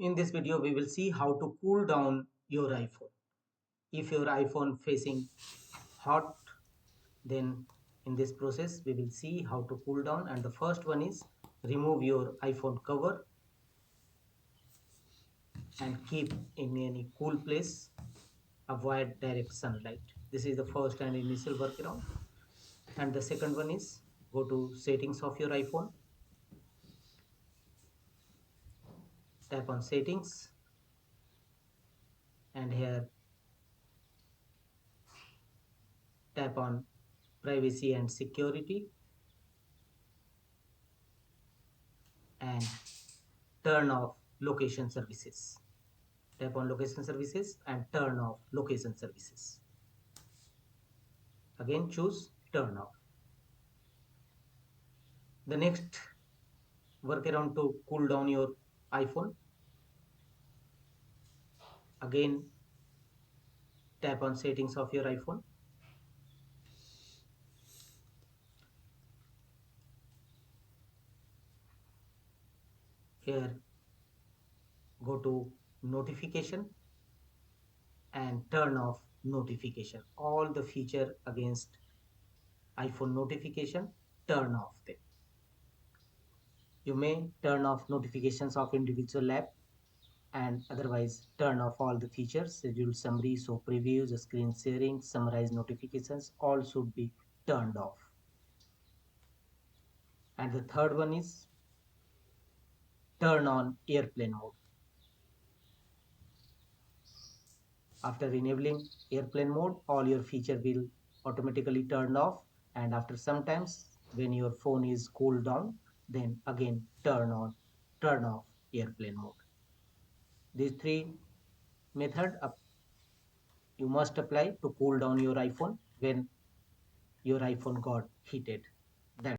In this video, we will see how to cool down your iPhone. If your iPhone facing hot, then in this process, we will see how to cool down. And the first one is remove your iPhone cover and keep in any cool place. Avoid direct sunlight. This is the first and initial workaround. And the second one is go to settings of your iPhone. Tap on settings and here tap on privacy and security and turn off location services. Tap on location services and turn off location services. Again choose turn off. The next workaround to cool down your iPhone, again tap on settings of your iPhone. Here go to notification and turn off notification. All the feature against iPhone notification, turn off them. You may turn off notifications of individual app and otherwise turn off all the features. Schedule summary, show previews, screen sharing, summarize notifications, all should be turned off. And the third one is turn on airplane mode. After enabling airplane mode, all your feature will automatically turn off, and after some times when your phone is cooled down, then again turn off airplane mode. These three method you must apply to cool down your iPhone when your iPhone got heated.